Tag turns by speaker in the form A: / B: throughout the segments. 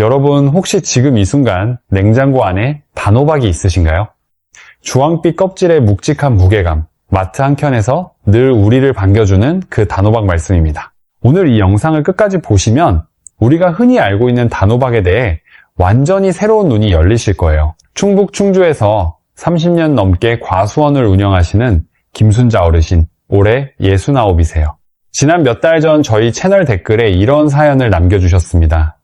A: 여러분 혹시 지금 이 순간 냉장고 안에 단호박이 있으신가요? 주황빛 껍질의 묵직한 무게감, 마트 한켠에서 늘 우리를 반겨주는 그 단호박 말씀입니다. 오늘 이 영상을 끝까지 보시면 우리가 흔히 알고 있는 단호박에 대해 완전히 새로운 눈이 열리실 거예요. 충북 충주에서 30년 넘게 과수원을 운영하시는 김순자 어르신, 올해 69이세요. 지난 몇 달 전 저희 채널 댓글에 이런 사연을 남겨주셨습니다.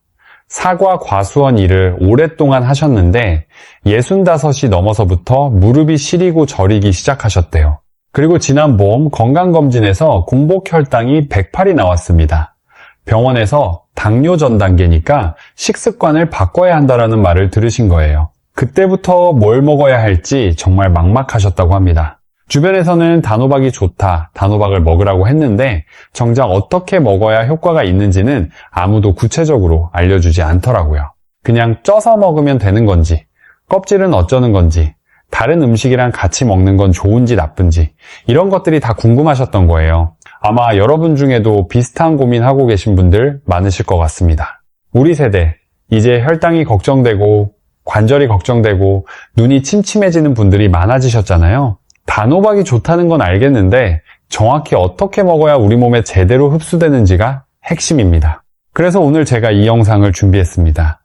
A: 사과 과수원 일을 오랫동안 하셨는데 65이 넘어서부터 무릎이 시리고 저리기 시작하셨대요. 그리고 지난 봄 건강검진에서 공복 혈당이 108이 나왔습니다. 병원에서 당뇨 전 단계니까 식습관을 바꿔야 한다는 말을 들으신 거예요. 그때부터 뭘 먹어야 할지 정말 막막하셨다고 합니다. 주변에서는 단호박이 좋다, 단호박을 먹으라고 했는데 정작 어떻게 먹어야 효과가 있는지는 아무도 구체적으로 알려주지 않더라고요. 그냥 쪄서 먹으면 되는 건지, 껍질은 어쩌는 건지, 다른 음식이랑 같이 먹는 건 좋은지 나쁜지 이런 것들이 다 궁금하셨던 거예요. 아마 여러분 중에도 비슷한 고민하고 계신 분들 많으실 것 같습니다. 우리 세대, 이제 혈당이 걱정되고 관절이 걱정되고 눈이 침침해지는 분들이 많아지셨잖아요. 단호박이 좋다는 건 알겠는데 정확히 어떻게 먹어야 우리 몸에 제대로 흡수되는지가 핵심입니다. 그래서 오늘 제가 이 영상을 준비했습니다.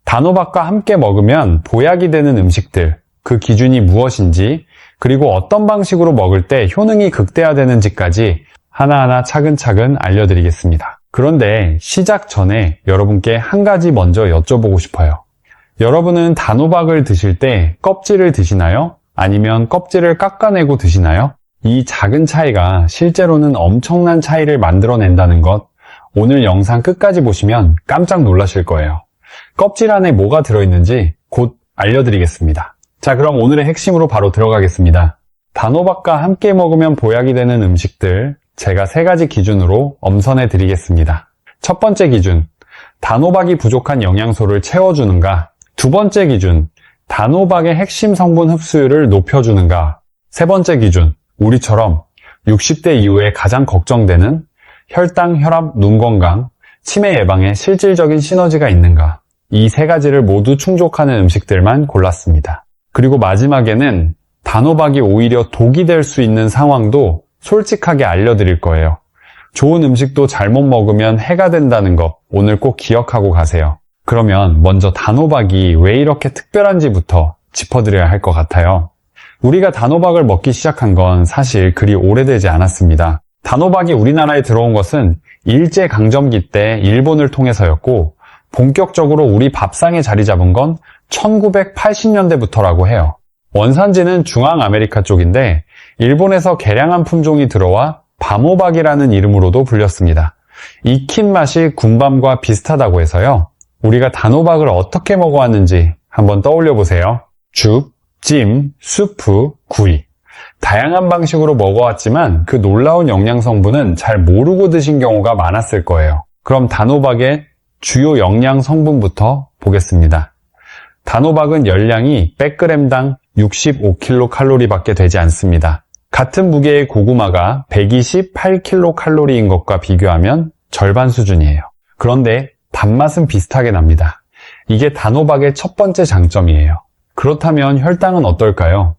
A: 단호박과 함께 먹으면 보약이 되는 음식들, 그 기준이 무엇인지, 그리고 어떤 방식으로 먹을 때 효능이 극대화되는지까지 하나하나 차근차근 알려드리겠습니다. 그런데 시작 전에 여러분께 한 가지 먼저 여쭤보고 싶어요. 여러분은 단호박을 드실 때 껍질을 드시나요? 아니면 껍질을 깎아내고 드시나요? 이 작은 차이가 실제로는 엄청난 차이를 만들어낸다는 것, 오늘 영상 끝까지 보시면 깜짝 놀라실 거예요. 껍질 안에 뭐가 들어있는지 곧 알려드리겠습니다. 자, 그럼 오늘의 핵심으로 바로 들어가겠습니다. 단호박과 함께 먹으면 보약이 되는 음식들, 제가 3가지 기준으로 엄선해 드리겠습니다. 첫 번째 기준, 단호박이 부족한 영양소를 채워주는가? 두 번째 기준, 단호박의 핵심 성분 흡수율을 높여주는가? 세 번째 기준, 우리처럼 60대 이후에 가장 걱정되는 혈당, 혈압, 눈 건강, 치매 예방에 실질적인 시너지가 있는가? 이 3가지를 모두 충족하는 음식들만 골랐습니다. 그리고 마지막에는 단호박이 오히려 독이 될 수 있는 상황도 솔직하게 알려드릴 거예요. 좋은 음식도 잘못 먹으면 해가 된다는 것 오늘 꼭 기억하고 가세요. 그러면 먼저 단호박이 왜 이렇게 특별한지부터 짚어드려야 할 것 같아요. 우리가 단호박을 먹기 시작한 건 사실 그리 오래되지 않았습니다. 단호박이 우리나라에 들어온 것은 일제강점기 때 일본을 통해서였고 본격적으로 우리 밥상에 자리 잡은 건 1980년대부터라고 해요. 원산지는 중앙아메리카 쪽인데 일본에서 개량한 품종이 들어와 밤호박이라는 이름으로도 불렸습니다. 익힌 맛이 군밤과 비슷하다고 해서요. 우리가 단호박을 어떻게 먹어왔는지 한번 떠올려 보세요. 죽, 찜, 수프, 구이. 다양한 방식으로 먹어왔지만 그 놀라운 영양 성분은 잘 모르고 드신 경우가 많았을 거예요. 그럼 단호박의 주요 영양 성분부터 보겠습니다. 단호박은 열량이 100g당 65kcal 밖에 되지 않습니다. 같은 무게의 고구마가 128kcal인 것과 비교하면 절반 수준이에요. 그런데 단맛은 비슷하게 납니다. 이게 단호박의 첫 번째 장점이에요. 그렇다면 혈당은 어떨까요?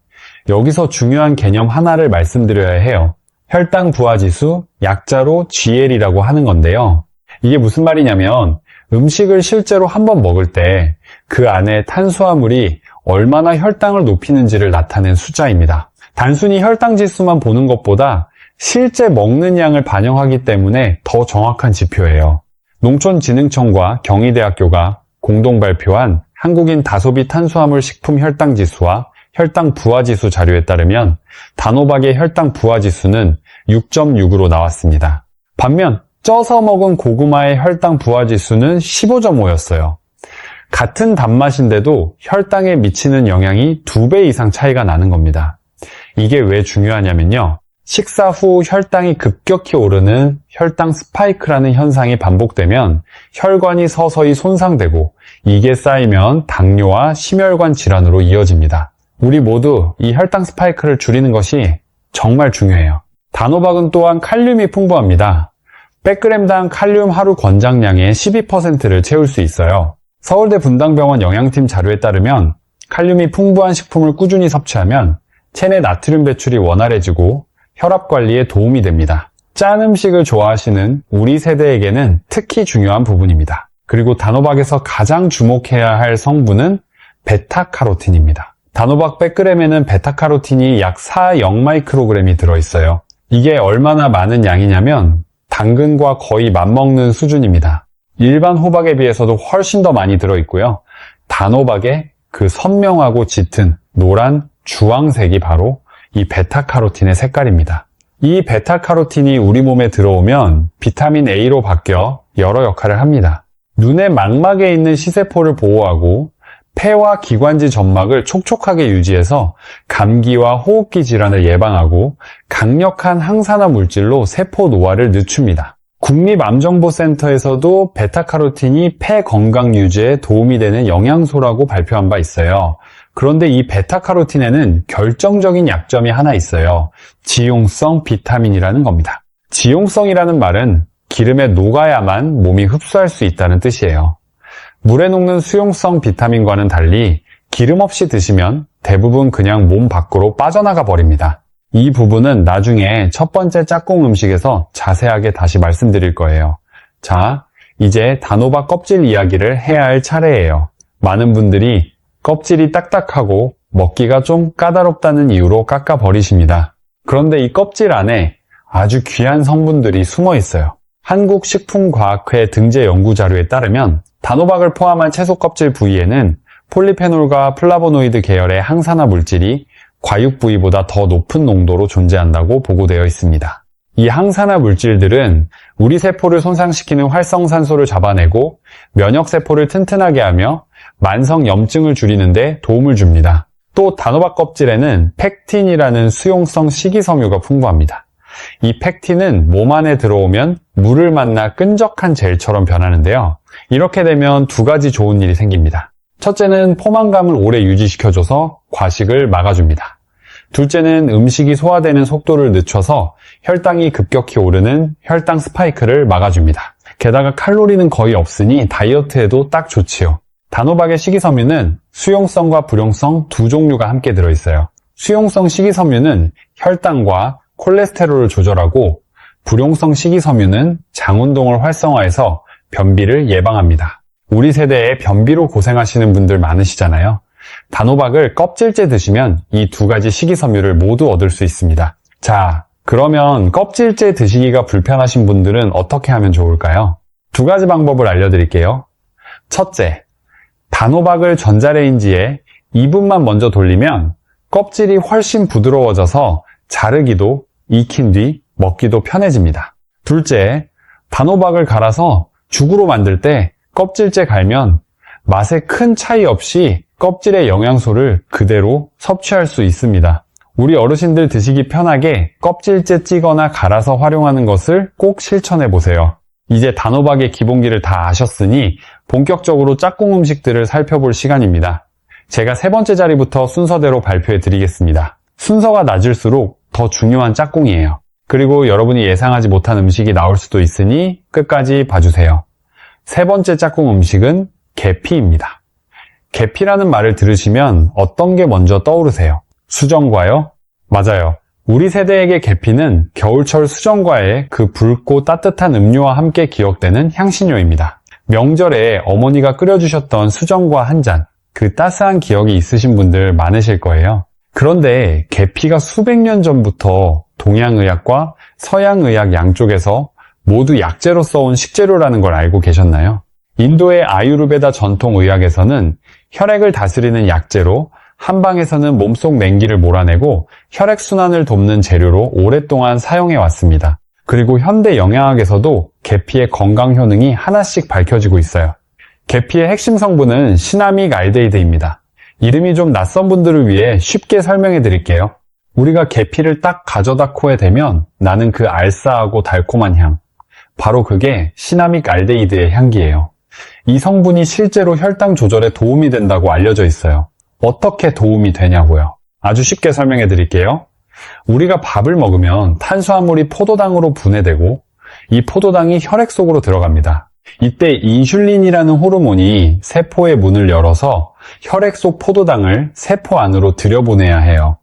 A: 여기서 중요한 개념 하나를 말씀드려야 해요. 혈당 부하지수, 약자로 GL이라고 하는 건데요. 이게 무슨 말이냐면 음식을 실제로 한번 먹을 때 그 안에 탄수화물이 얼마나 혈당을 높이는지를 나타낸 숫자입니다. 단순히 혈당 지수만 보는 것보다 실제 먹는 양을 반영하기 때문에 더 정확한 지표예요. 농촌진흥청과 경희대학교가 공동 발표한 한국인 다소비 탄수화물 식품 혈당 지수와 혈당 부하 지수 자료에 따르면 단호박의 혈당 부하 지수는 6.6으로 나왔습니다. 반면 쪄서 먹은 고구마의 혈당 부하 지수는 15.5였어요. 같은 단맛인데도 혈당에 미치는 영향이 2배 이상 차이가 나는 겁니다. 이게 왜 중요하냐면요. 식사 후 혈당이 급격히 오르는 혈당 스파이크라는 현상이 반복되면 혈관이 서서히 손상되고 이게 쌓이면 당뇨와 심혈관 질환으로 이어집니다. 우리 모두 이 혈당 스파이크를 줄이는 것이 정말 중요해요. 단호박은 또한 칼륨이 풍부합니다. 100g당 칼륨 하루 권장량의 12%를 채울 수 있어요. 서울대 분당병원 영양팀 자료에 따르면 칼륨이 풍부한 식품을 꾸준히 섭취하면 체내 나트륨 배출이 원활해지고 혈압 관리에 도움이 됩니다. 짠 음식을 좋아하시는 우리 세대에게는 특히 중요한 부분입니다. 그리고 단호박에서 가장 주목해야 할 성분은 베타카로틴입니다. 단호박 100g에는 베타카로틴이 약 4,0마이크로그램이 들어있어요. 이게 얼마나 많은 양이냐면 당근과 거의 맞먹는 수준입니다. 일반 호박에 비해서도 훨씬 더 많이 들어있고요. 단호박의 그 선명하고 짙은 노란 주황색이 바로 이 베타카로틴의 색깔입니다. 이 베타카로틴이 우리 몸에 들어오면 비타민 A로 바뀌어 여러 역할을 합니다. 눈의 망막에 있는 시세포를 보호하고 폐와 기관지 점막을 촉촉하게 유지해서 감기와 호흡기 질환을 예방하고 강력한 항산화 물질로 세포 노화를 늦춥니다. 국립암정보센터에서도 베타카로틴이 폐 건강 유지에 도움이 되는 영양소라고 발표한 바 있어요. 그런데 이 베타카로틴에는 결정적인 약점이 하나 있어요. 지용성 비타민이라는 겁니다. 지용성이라는 말은 기름에 녹아야만 몸이 흡수할 수 있다는 뜻이에요. 물에 녹는 수용성 비타민과는 달리 기름 없이 드시면 대부분 그냥 몸 밖으로 빠져나가 버립니다. 이 부분은 나중에 첫 번째 짝꿍 음식에서 자세하게 다시 말씀드릴 거예요. 자, 이제 단호박 껍질 이야기를 해야 할 차례예요. 많은 분들이 껍질이 딱딱하고 먹기가 좀 까다롭다는 이유로 깎아버리십니다. 그런데 이 껍질 안에 아주 귀한 성분들이 숨어 있어요. 한국식품과학회 등재 연구자료에 따르면 단호박을 포함한 채소 껍질 부위에는 폴리페놀과 플라보노이드 계열의 항산화 물질이 과육 부위보다 더 높은 농도로 존재한다고 보고되어 있습니다. 이 항산화 물질들은 우리 세포를 손상시키는 활성산소를 잡아내고 면역세포를 튼튼하게 하며 만성 염증을 줄이는 데 도움을 줍니다. 또 단호박 껍질에는 펙틴이라는 수용성 식이섬유가 풍부합니다. 이 펙틴은 몸 안에 들어오면 물을 만나 끈적한 젤처럼 변하는데요. 이렇게 되면 두 가지 좋은 일이 생깁니다. 첫째는 포만감을 오래 유지시켜줘서 과식을 막아줍니다. 둘째는 음식이 소화되는 속도를 늦춰서 혈당이 급격히 오르는 혈당 스파이크를 막아줍니다. 게다가 칼로리는 거의 없으니 다이어트에도 딱 좋지요. 단호박의 식이섬유는 수용성과 불용성 두 종류가 함께 들어있어요. 수용성 식이섬유는 혈당과 콜레스테롤을 조절하고 불용성 식이섬유는 장운동을 활성화해서 변비를 예방합니다. 우리 세대에 변비로 고생하시는 분들 많으시잖아요. 단호박을 껍질째 드시면 이 두 가지 식이섬유를 모두 얻을 수 있습니다. 자, 그러면 껍질째 드시기가 불편하신 분들은 어떻게 하면 좋을까요? 두 가지 방법을 알려드릴게요. 첫째, 단호박을 전자레인지에 2분만 먼저 돌리면 껍질이 훨씬 부드러워져서 자르기도 익힌 뒤 먹기도 편해집니다. 둘째, 단호박을 갈아서 죽으로 만들 때 껍질째 갈면 맛에 큰 차이 없이 껍질의 영양소를 그대로 섭취할 수 있습니다. 우리 어르신들 드시기 편하게 껍질째 찌거나 갈아서 활용하는 것을 꼭 실천해 보세요. 이제 단호박의 기본기를 다 아셨으니 본격적으로 짝꿍 음식들을 살펴볼 시간입니다. 제가 세 번째 자리부터 순서대로 발표해 드리겠습니다. 순서가 낮을수록 더 중요한 짝꿍이에요. 그리고 여러분이 예상하지 못한 음식이 나올 수도 있으니 끝까지 봐주세요. 세 번째 짝꿍 음식은 계피입니다. 계피라는 말을 들으시면 어떤 게 먼저 떠오르세요? 수정과요? 맞아요. 우리 세대에게 계피는 겨울철 수정과의 그 붉고 따뜻한 음료와 함께 기억되는 향신료입니다. 명절에 어머니가 끓여주셨던 수정과 한 잔, 그 따스한 기억이 있으신 분들 많으실 거예요. 그런데 계피가 수백 년 전부터 동양의학과 서양의학 양쪽에서 모두 약재로 써온 식재료라는 걸 알고 계셨나요? 인도의 아유르베다 전통의학에서는 혈액을 다스리는 약재로, 한방에서는 몸속 냉기를 몰아내고 혈액순환을 돕는 재료로 오랫동안 사용해 왔습니다. 그리고 현대 영양학에서도 계피의 건강 효능이 하나씩 밝혀지고 있어요. 계피의 핵심 성분은 시나믹 알데히드입니다. 이름이 좀 낯선 분들을 위해 쉽게 설명해 드릴게요. 우리가 계피를 딱 가져다 코에 대면 나는 그 알싸하고 달콤한 향. 바로 그게 시나믹 알데히드의 향기예요. 이 성분이 실제로 혈당 조절에 도움이 된다고 알려져 있어요. 어떻게 도움이 되냐고요? 아주 쉽게 설명해 드릴게요. 우리가 밥을 먹으면 탄수화물이 포도당으로 분해되고 이 포도당이 혈액 속으로 들어갑니다. 이때 인슐린이라는 호르몬이 세포의 문을 열어서 혈액 속 포도당을 세포 안으로 들여보내야 해요.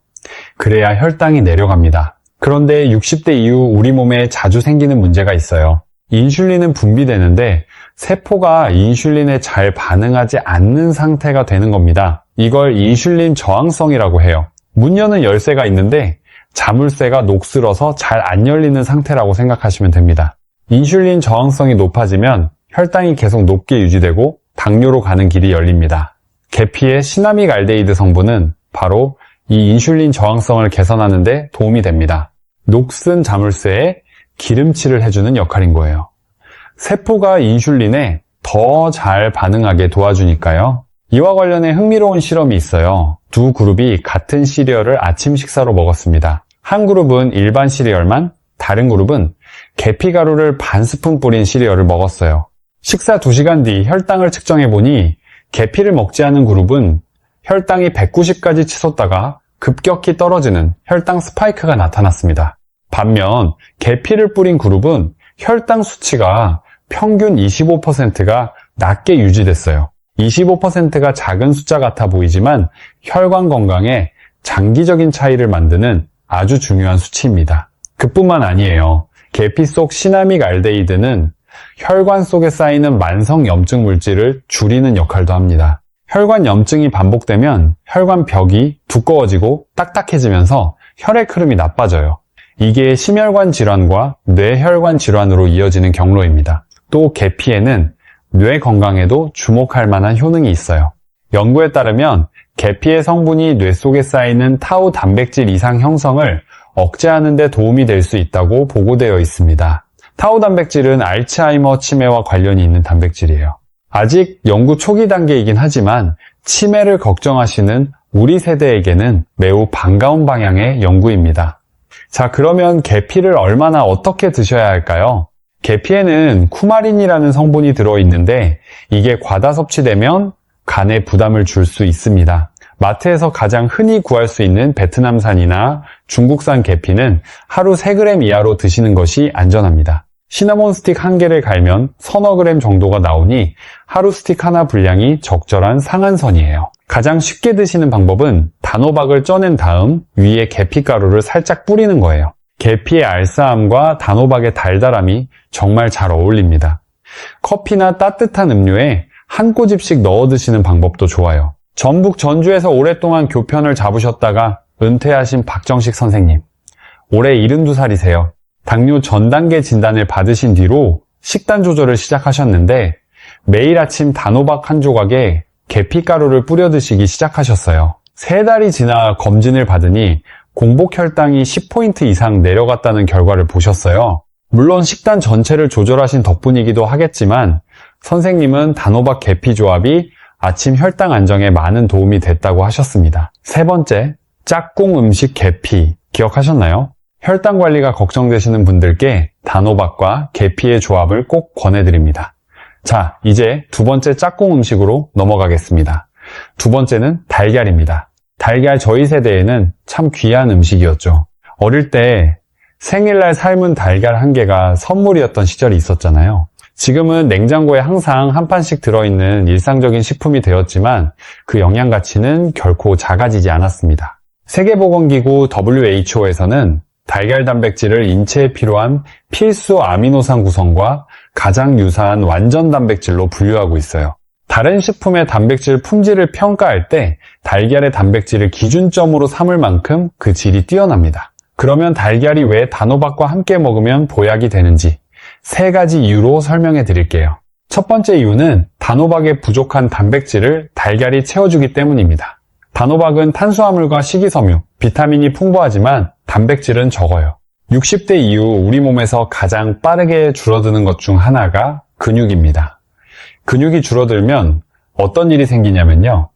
A: 그래야 혈당이 내려갑니다. 그런데 60대 이후 우리 몸에 자주 생기는 문제가 있어요. 인슐린은 분비되는데 세포가 인슐린에 잘 반응하지 않는 상태가 되는 겁니다. 이걸 인슐린 저항성이라고 해요. 문 여는 열쇠가 있는데 자물쇠가 녹슬어서 잘 안 열리는 상태라고 생각하시면 됩니다. 인슐린 저항성이 높아지면 혈당이 계속 높게 유지되고 당뇨로 가는 길이 열립니다. 계피의 시나믹 알데히드 성분은 바로 이 인슐린 저항성을 개선하는 데 도움이 됩니다. 녹슨 자물쇠에 기름칠을 해주는 역할인 거예요. 세포가 인슐린에 더 잘 반응하게 도와주니까요. 이와 관련해 흥미로운 실험이 있어요. 두 그룹이 같은 시리얼을 아침 식사로 먹었습니다. 한 그룹은 일반 시리얼만, 다른 그룹은 계피가루를 반 스푼 뿌린 시리얼을 먹었어요. 식사 2시간 뒤 혈당을 측정해보니 계피를 먹지 않은 그룹은 혈당이 190까지 치솟다가 급격히 떨어지는 혈당 스파이크가 나타났습니다. 반면 계피를 뿌린 그룹은 혈당 수치가 평균 25%가 낮게 유지됐어요. 25%가 작은 숫자 같아 보이지만 혈관 건강에 장기적인 차이를 만드는 아주 중요한 수치입니다. 그뿐만 아니에요. 계피 속 시나믹 알데히드는 혈관 속에 쌓이는 만성 염증 물질을 줄이는 역할도 합니다. 혈관 염증이 반복되면 혈관 벽이 두꺼워지고 딱딱해지면서 혈액 흐름이 나빠져요. 이게 심혈관 질환과 뇌혈관 질환으로 이어지는 경로입니다. 또 계피에는 뇌 건강에도 주목할 만한 효능이 있어요. 연구에 따르면 계피의 성분이 뇌 속에 쌓이는 타우 단백질 이상 형성을 억제하는 데 도움이 될 수 있다고 보고되어 있습니다. 타우 단백질은 알츠하이머 치매와 관련이 있는 단백질이에요. 아직 연구 초기 단계이긴 하지만 치매를 걱정하시는 우리 세대에게는 매우 반가운 방향의 연구입니다. 자, 그러면 계피를 얼마나 어떻게 드셔야 할까요? 계피에는 쿠마린이라는 성분이 들어있는데 이게 과다 섭취되면 간에 부담을 줄 수 있습니다. 마트에서 가장 흔히 구할 수 있는 베트남산이나 중국산 계피는 하루 3g 이하로 드시는 것이 안전합니다. 시나몬 스틱 1개를 갈면 서너 그램 정도가 나오니 하루 스틱 하나 분량이 적절한 상한선이에요. 가장 쉽게 드시는 방법은 단호박을 쪄낸 다음 위에 계피가루를 살짝 뿌리는 거예요. 계피의 알싸함과 단호박의 달달함이 정말 잘 어울립니다. 커피나 따뜻한 음료에 한 꼬집씩 넣어 드시는 방법도 좋아요. 전북 전주에서 오랫동안 교편을 잡으셨다가 은퇴하신 박정식 선생님. 올해 72살이세요. 당뇨 전 단계 진단을 받으신 뒤로 식단 조절을 시작하셨는데 매일 아침 단호박 한 조각에 계피가루를 뿌려 드시기 시작하셨어요. 3달이 지나 검진을 받으니 공복 혈당이 10포인트 이상 내려갔다는 결과를 보셨어요. 물론 식단 전체를 조절하신 덕분이기도 하겠지만 선생님은 단호박 계피 조합이 아침 혈당 안정에 많은 도움이 됐다고 하셨습니다. 3번째, 짝꿍 음식 계피 기억하셨나요? 혈당 관리가 걱정되시는 분들께 단호박과 계피의 조합을 꼭 권해드립니다. 자, 이제 2번째 짝꿍 음식으로 넘어가겠습니다. 2번째는 달걀입니다. 달걀 저희 세대에는 참 귀한 음식이었죠. 어릴 때 생일날 삶은 달걀 1개가 선물이었던 시절이 있었잖아요. 지금은 냉장고에 항상 한 판씩 들어있는 일상적인 식품이 되었지만 그 영양 가치는 결코 작아지지 않았습니다. 세계보건기구 WHO에서는 달걀 단백질을 인체에 필요한 필수 아미노산 구성과 가장 유사한 완전 단백질로 분류하고 있어요. 다른 식품의 단백질 품질을 평가할 때 달걀의 단백질을 기준점으로 삼을 만큼 그 질이 뛰어납니다. 그러면 달걀이 왜 단호박과 함께 먹으면 보약이 되는지 3가지 이유로 설명해 드릴게요. 첫 번째 이유는 단호박의 부족한 단백질을 달걀이 채워주기 때문입니다. 단호박은 탄수화물과 식이섬유, 비타민이 풍부하지만 단백질은 적어요. 60대 이후 우리 몸에서 가장 빠르게 줄어드는 것 중 하나가 근육입니다. 근육이 줄어들면 어떤 일이 생기냐면요.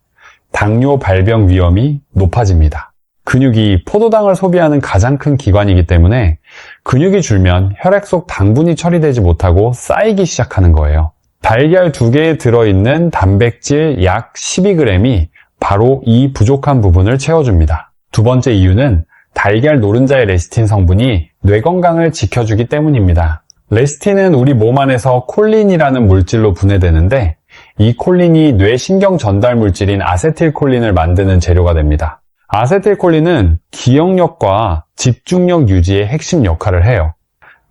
A: 당뇨 발병 위험이 높아집니다. 근육이 포도당을 소비하는 가장 큰 기관이기 때문에 근육이 줄면 혈액 속 당분이 처리되지 못하고 쌓이기 시작하는 거예요. 달걀 2개에 들어있는 단백질 약 12g이 바로 이 부족한 부분을 채워줍니다. 2번째 이유는 달걀 노른자의 레시틴 성분이 뇌 건강을 지켜주기 때문입니다. 레시틴은 우리 몸 안에서 콜린이라는 물질로 분해되는데 이 콜린이 뇌신경 전달 물질인 아세틸콜린을 만드는 재료가 됩니다. 아세틸콜린은 기억력과 집중력 유지의 핵심 역할을 해요.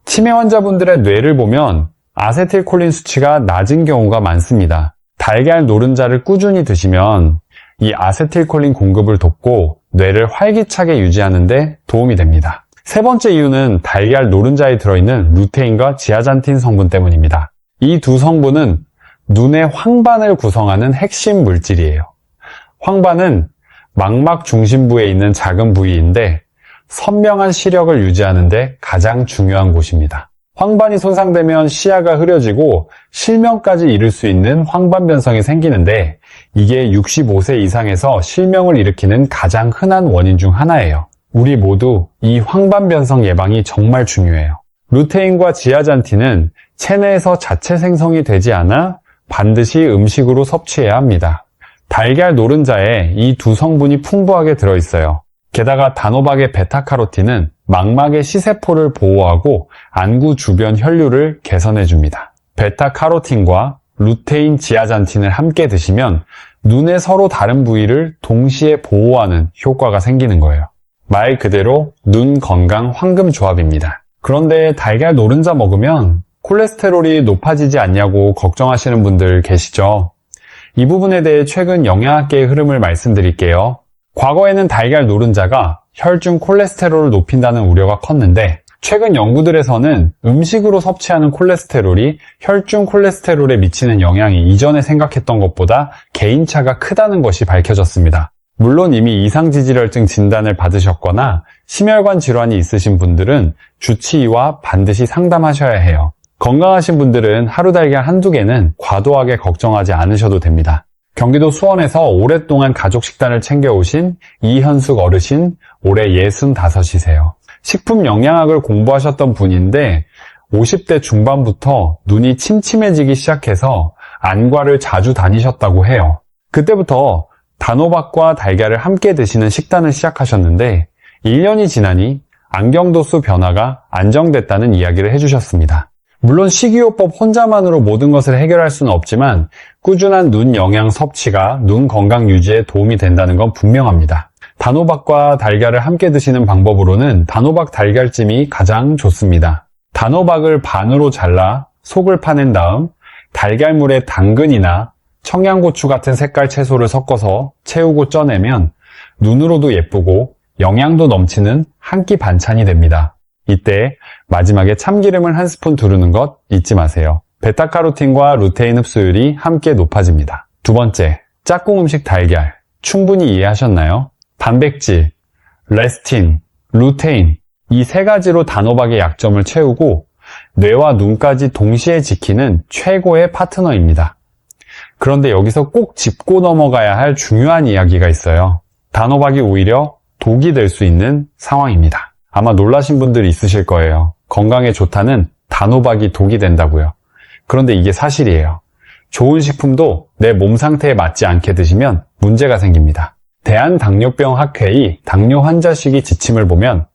A: 치매 환자분들의 뇌를 보면 아세틸콜린 수치가 낮은 경우가 많습니다. 달걀 노른자를 꾸준히 드시면 이 아세틸콜린 공급을 돕고 뇌를 활기차게 유지하는 데 도움이 됩니다. 세 번째 이유는 달걀 노른자에 들어있는 루테인과 지아잔틴 성분 때문입니다. 이 두 성분은 눈의 황반을 구성하는 핵심 물질이에요. 황반은 망막 중심부에 있는 작은 부위인데 선명한 시력을 유지하는 데 가장 중요한 곳입니다. 황반이 손상되면 시야가 흐려지고 실명까지 이를 수 있는 황반 변성이 생기는데 이게 65세 이상에서 실명을 일으키는 가장 흔한 원인 중 하나예요. 우리 모두 이 황반 변성 예방이 정말 중요해요. 루테인과 지아잔틴은 체내에서 자체 생성이 되지 않아 반드시 음식으로 섭취해야 합니다. 달걀 노른자에 이 두 성분이 풍부하게 들어있어요. 게다가 단호박의 베타카로틴은 망막의 시세포를 보호하고 안구 주변 혈류를 개선해줍니다. 베타카로틴과 루테인, 지아잔틴을 함께 드시면 눈의 서로 다른 부위를 동시에 보호하는 효과가 생기는 거예요. 말 그대로 눈 건강 황금 조합입니다. 그런데 달걀 노른자 먹으면 콜레스테롤이 높아지지 않냐고 걱정하시는 분들 계시죠? 이 부분에 대해 최근 영양학계의 흐름을 말씀드릴게요. 과거에는 달걀 노른자가 혈중 콜레스테롤을 높인다는 우려가 컸는데 최근 연구들에서는 음식으로 섭취하는 콜레스테롤이 혈중 콜레스테롤에 미치는 영향이 이전에 생각했던 것보다 개인차가 크다는 것이 밝혀졌습니다. 물론 이미 이상지질혈증 진단을 받으셨거나 심혈관 질환이 있으신 분들은 주치의와 반드시 상담하셔야 해요. 건강하신 분들은 하루 달걀 한두 개는 과도하게 걱정하지 않으셔도 됩니다. 경기도 수원에서 오랫동안 가족 식단을 챙겨오신 이현숙 어르신, 올해 65이세요. 식품 영양학을 공부하셨던 분인데 50대 중반부터 눈이 침침해지기 시작해서 안과를 자주 다니셨다고 해요. 그때부터 단호박과 달걀을 함께 드시는 식단을 시작하셨는데 1년이 지나니 안경도수 변화가 안정됐다는 이야기를 해주셨습니다. 물론 식이요법 혼자만으로 모든 것을 해결할 수는 없지만 꾸준한 눈 영양 섭취가 눈 건강 유지에 도움이 된다는 건 분명합니다. 단호박과 달걀을 함께 드시는 방법으로는 단호박 달걀찜이 가장 좋습니다. 단호박을 반으로 잘라 속을 파낸 다음 달걀물에 당근이나 청양고추 같은 색깔 채소를 섞어서 채우고 쪄내면 눈으로도 예쁘고 영양도 넘치는 한 끼 반찬이 됩니다. 이때 마지막에 참기름을 한 스푼 두르는 것 잊지 마세요. 베타카로틴과 루테인 흡수율이 함께 높아집니다. 두 번째, 짝꿍 음식 달걀. 충분히 이해하셨나요? 단백질, 레스틴, 루테인 이 세 가지로 단호박의 약점을 채우고 뇌와 눈까지 동시에 지키는 최고의 파트너입니다. 그런데 여기서 꼭 짚고 넘어가야 할 중요한 이야기가 있어요. 단호박이 오히려 독이 될 수 있는 상황입니다. 아마 놀라신 분들이 있으실 거예요. 건강에 좋다는 단호박이 독이 된다고요. 그런데 이게 사실이에요. 좋은 식품도 내 몸 상태에 맞지 않게 드시면 문제가 생깁니다. 대한당뇨병학회의 당뇨 환자식이 지침을 보면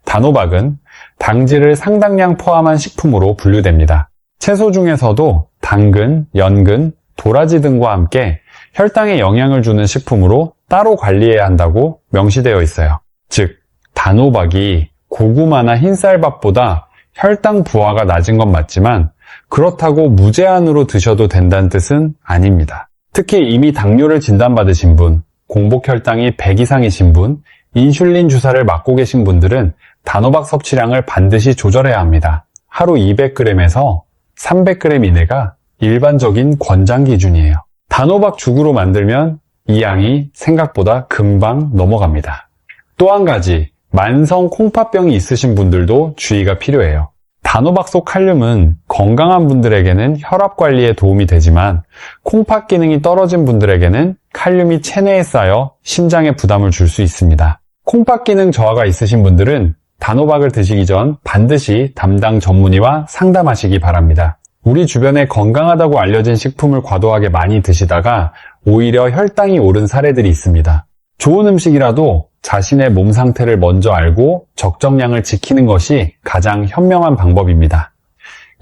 A: 단호박은 당질을 상당량 포함한 식품으로 분류됩니다. 채소 중에서도 당근, 연근, 도라지 등과 함께 혈당에 영향을 주는 식품으로 따로 관리해야 한다고 명시되어 있어요. 즉, 단호박이 고구마나 흰쌀밥보다 혈당 부하가 낮은 건 맞지만 그렇다고 무제한으로 드셔도 된다는 뜻은 아닙니다. 특히 이미 당뇨를 진단받으신 분, 공복 혈당이 100 이상이신 분, 인슐린 주사를 맞고 계신 분들은 단호박 섭취량을 반드시 조절해야 합니다. 하루 200g에서 300g 이내가 일반적인 권장 기준이에요. 단호박 죽으로 만들면 이 양이 생각보다 금방 넘어갑니다. 또 한 가지, 만성 콩팥병이 있으신 분들도 주의가 필요해요. 단호박 속 칼륨은 건강한 분들에게는 혈압 관리에 도움이 되지만 콩팥 기능이 떨어진 분들에게는 칼륨이 체내에 쌓여 심장에 부담을 줄 수 있습니다. 콩팥 기능 저하가 있으신 분들은 단호박을 드시기 전 반드시 담당 전문의와 상담하시기 바랍니다. 우리 주변에 건강하다고 알려진 식품을 과도하게 많이 드시다가 오히려 혈당이 오른 사례들이 있습니다. 좋은 음식이라도 자신의 몸 상태를 먼저 알고 적정량을 지키는 것이 가장 현명한 방법입니다.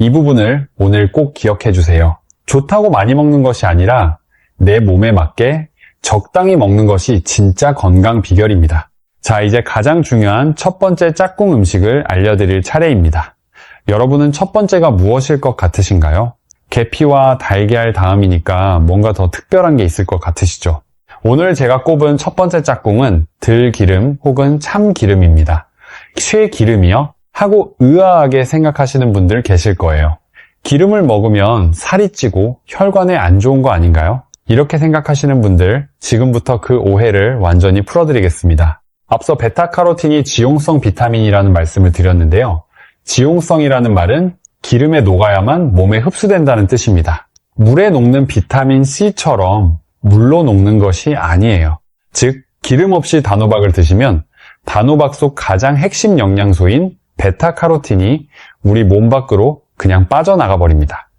A: 이 부분을 오늘 꼭 기억해 주세요. 좋다고 많이 먹는 것이 아니라 내 몸에 맞게 적당히 먹는 것이 진짜 건강 비결입니다. 자, 이제 가장 중요한 첫 번째 짝꿍 음식을 알려드릴 차례입니다. 여러분은 첫 번째가 무엇일 것 같으신가요? 계피와 달걀 다음이니까 뭔가 더 특별한 게 있을 것 같으시죠? 오늘 제가 꼽은 첫 번째 짝꿍은 들기름 혹은 참기름입니다. 쇠기름이요? 하고 의아하게 생각하시는 분들 계실 거예요. 기름을 먹으면 살이 찌고 혈관에 안 좋은 거 아닌가요? 이렇게 생각하시는 분들, 지금부터 그 오해를 완전히 풀어드리겠습니다. 앞서 베타카로틴이 지용성 비타민이라는 말씀을 드렸는데요. 지용성이라는 말은 기름에 녹아야만 몸에 흡수된다는 뜻입니다. 물에 녹는 비타민 C처럼 물로 녹는 것이 아니에요. 즉, 기름 없이 단호박을 드시면 단호박 속 가장 핵심 영양소인 베타카로틴이 우리 몸 밖으로 그냥 빠져나가 버립니다.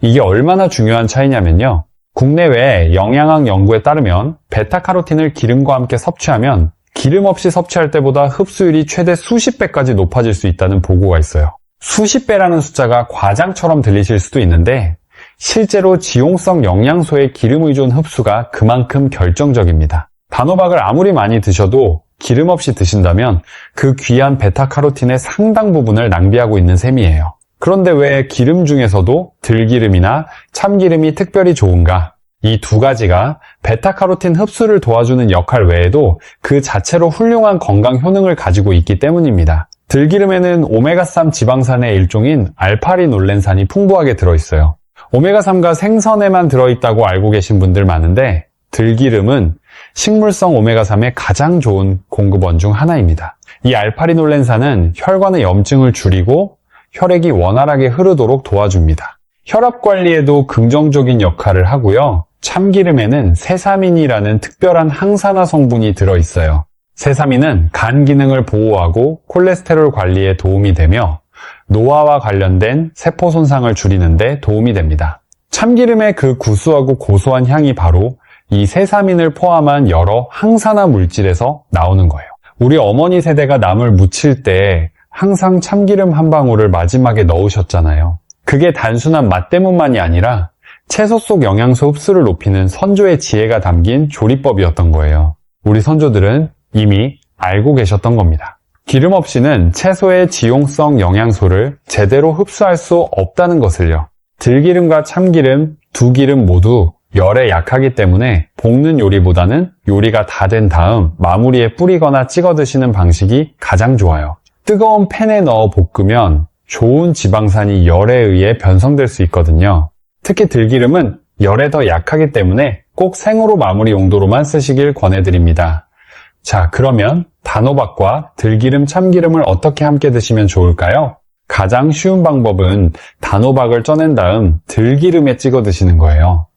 A: 이게 얼마나 중요한 차이냐면요. 국내외 영양학 연구에 따르면 베타카로틴을 기름과 함께 섭취하면 기름 없이 섭취할 때보다 흡수율이 최대 수십 배까지 높아질 수 있다는 보고가 있어요. 수십 배라는 숫자가 과장처럼 들리실 수도 있는데 실제로 지용성 영양소의 기름 의존 흡수가 그만큼 결정적입니다. 단호박을 아무리 많이 드셔도 기름 없이 드신다면 그 귀한 베타카로틴의 상당 부분을 낭비하고 있는 셈이에요. 그런데 왜 기름 중에서도 들기름이나 참기름이 특별히 좋은가? 이 두 가지가 베타카로틴 흡수를 도와주는 역할 외에도 그 자체로 훌륭한 건강 효능을 가지고 있기 때문입니다. 들기름에는 오메가3 지방산의 일종인 알파리놀렌산이 풍부하게 들어있어요. 오메가3가 생선에만 들어있다고 알고 계신 분들 많은데 들기름은 식물성 오메가3의 가장 좋은 공급원 중 하나입니다. 이 알파리놀렌산은 혈관의 염증을 줄이고 혈액이 원활하게 흐르도록 도와줍니다. 혈압 관리에도 긍정적인 역할을 하고요. 참기름에는 세사민이라는 특별한 항산화 성분이 들어있어요. 세사민은 간 기능을 보호하고 콜레스테롤 관리에 도움이 되며 노화와 관련된 세포 손상을 줄이는 데 도움이 됩니다. 참기름의 그 구수하고 고소한 향이 바로 이 세사민을 포함한 여러 항산화 물질에서 나오는 거예요. 우리 어머니 세대가 나물 무칠 때 항상 참기름 한 방울을 마지막에 넣으셨잖아요. 그게 단순한 맛 때문만이 아니라 채소 속 영양소 흡수를 높이는 선조의 지혜가 담긴 조리법이었던 거예요. 우리 선조들은 이미 알고 계셨던 겁니다. 기름 없이는 채소의 지용성 영양소를 제대로 흡수할 수 없다는 것을요. 들기름과 참기름 두 기름 모두 열에 약하기 때문에 볶는 요리보다는 요리가 다 된 다음 마무리에 뿌리거나 찍어 드시는 방식이 가장 좋아요. 뜨거운 팬에 넣어 볶으면 좋은 지방산이 열에 의해 변성될 수 있거든요. 특히 들기름은 열에 더 약하기 때문에 꼭 생으로 마무리 용도로만 쓰시길 권해드립니다. 자, 그러면 단호박과 들기름, 참기름을 어떻게 함께 드시면 좋을까요? 가장 쉬운 방법은 단호박을 쪄낸 다음 들기름에 찍어 드시는 거예요.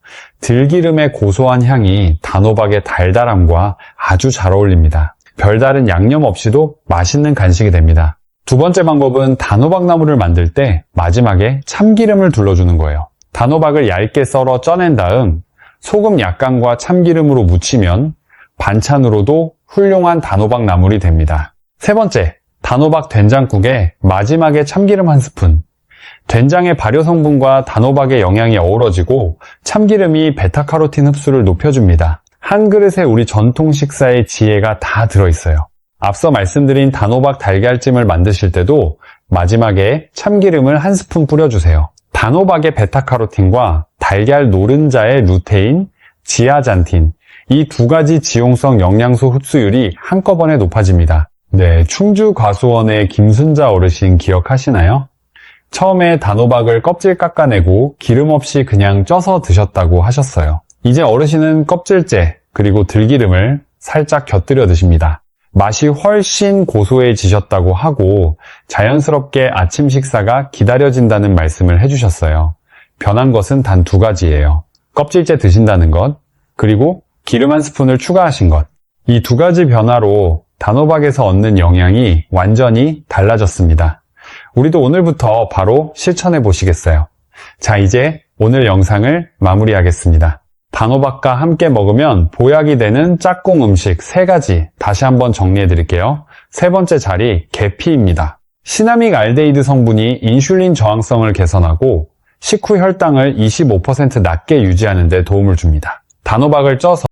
A: 들기름의 고소한 향이 단호박의 달달함과 아주 잘 어울립니다. 별다른 양념 없이도 맛있는 간식이 됩니다. 두 번째 방법은 단호박나물을 만들 때 마지막에 참기름을 둘러주는 거예요. 단호박을 얇게 썰어 쪄낸 다음 소금 약간과 참기름으로 무치면 반찬으로도 훌륭한 단호박나물이 됩니다. 세 번째, 단호박 된장국에 마지막에 참기름 한 스푼. 된장의 발효 성분과 단호박의 영양이 어우러지고 참기름이 베타카로틴 흡수를 높여줍니다. 한 그릇에 우리 전통 식사의 지혜가 다 들어있어요. 앞서 말씀드린 단호박 달걀찜을 만드실 때도 마지막에 참기름을 한 스푼 뿌려주세요. 단호박의 베타카로틴과 달걀 노른자의 루테인, 지아잔틴, 이 두 가지 지용성 영양소 흡수율이 한꺼번에 높아집니다. 네, 충주과수원의 김순자 어르신 기억하시나요? 처음에 단호박을 껍질 깎아내고 기름 없이 그냥 쪄서 드셨다고 하셨어요. 이제 어르신은 껍질째 그리고 들기름을 살짝 곁들여 드십니다. 맛이 훨씬 고소해지셨다고 하고 자연스럽게 아침 식사가 기다려진다는 말씀을 해주셨어요. 변한 것은 단 두 가지예요. 껍질째 드신다는 것, 그리고 기름 한 스푼을 추가하신 것. 이 두 가지 변화로 단호박에서 얻는 영양이 완전히 달라졌습니다. 우리도 오늘부터 바로 실천해 보시겠어요? 자, 이제 오늘 영상을 마무리하겠습니다. 단호박과 함께 먹으면 보약이 되는 짝꿍 음식 3가지 다시 한번 정리해 드릴게요. 세 번째 자리, 계피입니다. 시나믹 알데히드 성분이 인슐린 저항성을 개선하고 식후 혈당을 25% 낮게 유지하는 데 도움을 줍니다. 단호박을 쪄서